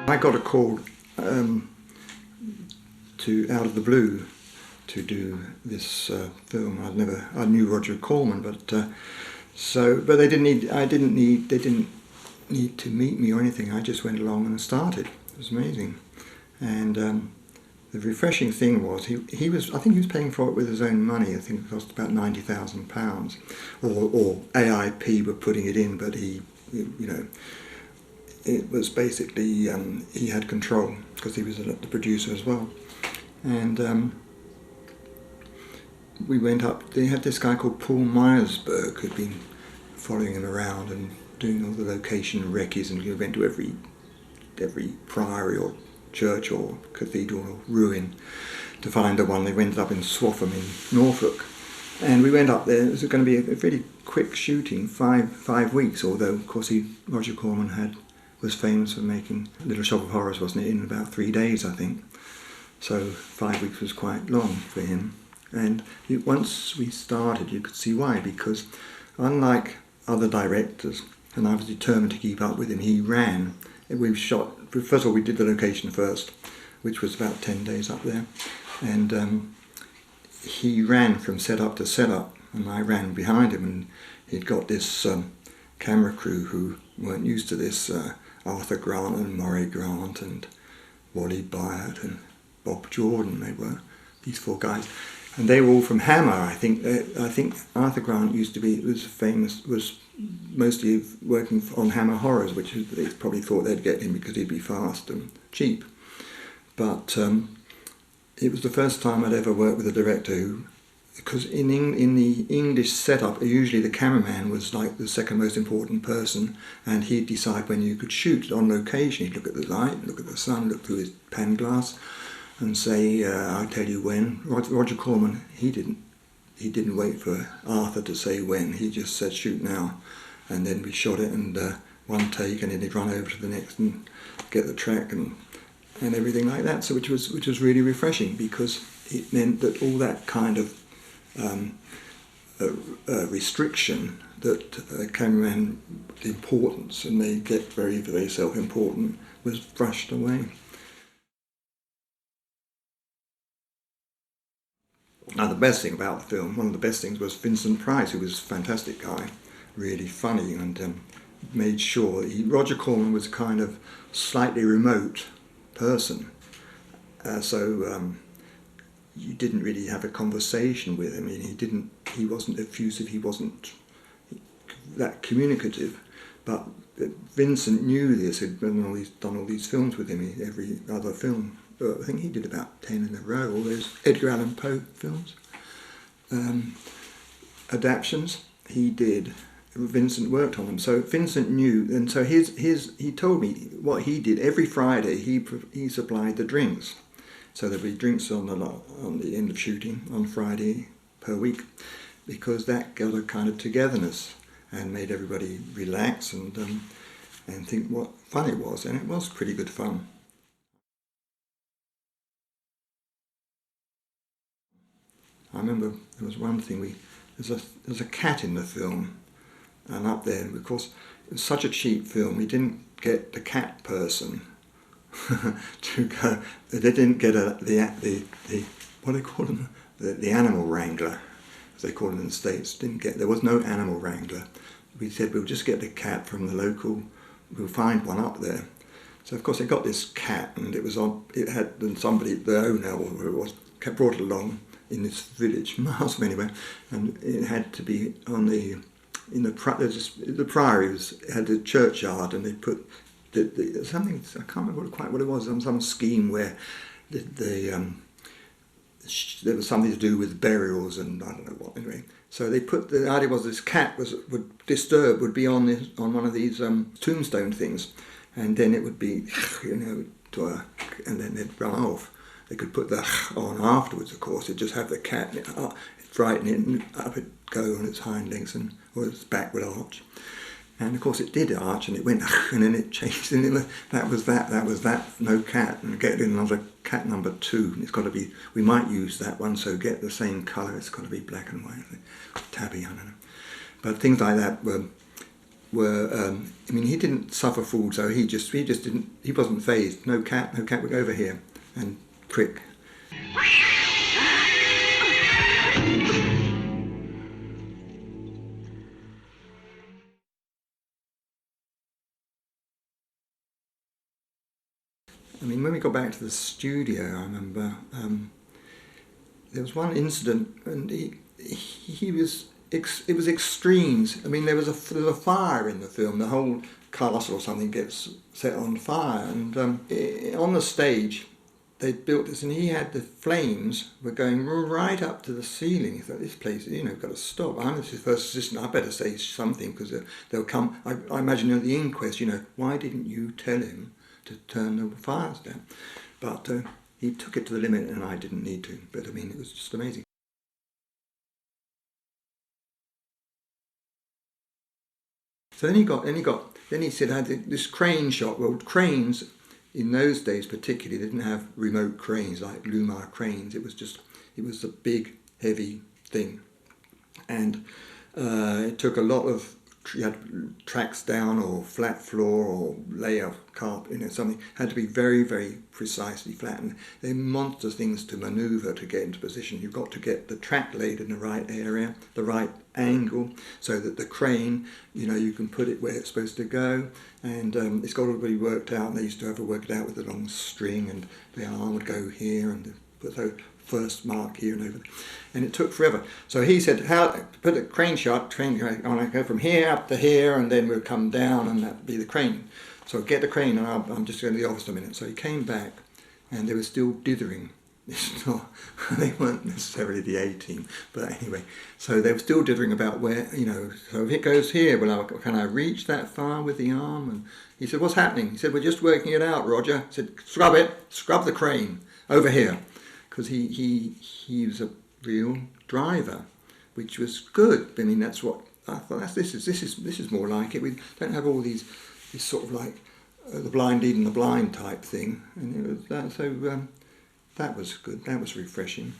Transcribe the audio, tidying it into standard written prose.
I got a call out of the blue to do this film. I knew Roger Corman, but they didn't need to meet me or anything. I just went along and started. It was amazing, and the refreshing thing was I think he was paying for it with his own money. I think it cost about £90,000, or AIP were putting it in, but it was basically he had control because he was the producer as well. And we went up. They had this guy called Paul Myersberg who'd been following him around and doing all the location recce's, and we went to every priory or church or cathedral or ruin to find the one. They went up in Swaffham in Norfolk, and we went up there. It was going to be a really quick shooting, five weeks. Although of course Roger Corman was famous for making Little Shop of Horrors, wasn't it, in about 3 days, I think. So 5 weeks was quite long for him. And once we started, you could see why, because unlike other directors, and I was determined to keep up with him, he ran. We shot, first of all, we did the location first, which was about 10 days up there. And he ran from setup to setup, and I ran behind him, and he'd got this camera crew who weren't used to this, Arthur Grant and Murray Grant and Wally Byatt and Bob Jordan. They were these 4 guys, and they were all from Hammer. I think Arthur Grant was mostly working on Hammer Horrors, which they probably thought they'd get him because he'd be fast and cheap. But it was the first time I'd ever worked with a director who, because in the English setup, usually the cameraman was like the second most important person, and he'd decide when you could shoot on location. He'd look at the light, look at the sun, look through his pan glass, and say, "I'll tell you when." Roger Corman, he didn't wait for Arthur to say when. He just said, "Shoot now," and then we shot it, and one take, and then he'd run over to the next and get the track and everything like that. So which was really refreshing, because it meant that all that kind of restriction that a cameraman, the importance, and they get very, very self-important, was brushed away. Now the best thing about the film, one of the best things, was Vincent Price, who was a fantastic guy, really funny, and made sure Roger Corman was a kind of slightly remote person, so you didn't really have a conversation with him. He wasn't effusive, he wasn't that communicative, but Vincent knew this. He'd done all these films with him, every other film. I think he did about 10 in a row, all those Edgar Allan Poe films. Adaptions, he did. Vincent worked on them, so Vincent knew, and so he told me what he did. Every Friday he supplied the drinks, so there'd be drinks on the end of shooting on Friday per week, because that got a kind of togetherness and made everybody relax and think what fun it was, and it was pretty good fun. I remember there was one thing, there's a cat in the film, and up there, of course, it was such a cheap film, we didn't get the cat person to go. They didn't get the what do they call them? The animal wrangler, as they call it in the States. There was no animal wrangler. We said we'll just get the cat from the local. We'll find one up there. So of course they got this cat, and somebody, the owner or whoever it was, brought it along in this village, miles from anywhere, and it had to be on the priory had a churchyard, and they put something, I can't remember quite what it was, some scheme where there was something to do with burials and I don't know what. Anyway, so they put, the idea was this cat would be on one of these tombstone things, and then it would be, and then they'd run off. They could put the on afterwards, of course. They'd just have the cat, frighten it, and up it go on its hind legs, or its back would arch. And of course it did arch, and it went, and then it changed, and that was that, no cat, and get another cat number 2. It's got to be, we might use that one, so get the same colour, it's got to be black and white, tabby, I don't know. But things like that were were, I mean, he didn't suffer fools, so he just didn't, he wasn't phased. No cat would go over here, and prick. I mean, when we got back to the studio, I remember there was one incident, and he was, it was extremes. I mean, there was a fire in the film. The whole castle or something gets set on fire, and on the stage they built this, and he had the flames were going right up to the ceiling. He thought, this place, you know, got to stop. I'm his first assistant. I better say something, because they'll come. I imagine at the inquest, you know, why didn't you tell him to turn the fires down? But he took it to the limit, and I didn't need to. But I mean, it was just amazing. So then he said, I had this crane shot. Well, cranes in those days particularly, they didn't have remote cranes like Lumar cranes. It was a big, heavy thing. And it took a lot of, you had tracks down or flat floor or layer carpet, you know, something had to be very, very precisely flattened. They're monster things to manoeuvre to get into position. You've got to get the track laid in the right area, the right angle, so that the crane, you know, you can put it where it's supposed to go, and it's got to be worked out. And they used to have to work it out with a long string, and the arm would go here, and so first mark here and over there. And it took forever. So he said, how put a crane shot, train on, go from here up to here, and then we'll come down, and that'd be the crane. So get the crane, and I'm just going to the office a minute. So he came back, and they were still dithering. It's not, they weren't necessarily the A-team, but anyway. So they were still dithering about where, you know, so if it goes here, well, can I reach that far with the arm? And he said, what's happening? He said, we're just working it out, Roger. He said, scrub the crane over here. Because he was a real driver, which was good. I mean, that's what I thought. This is more like it. We don't have all these sort of like the blind leading the blind type thing, and it was that. So that was good. That was refreshing.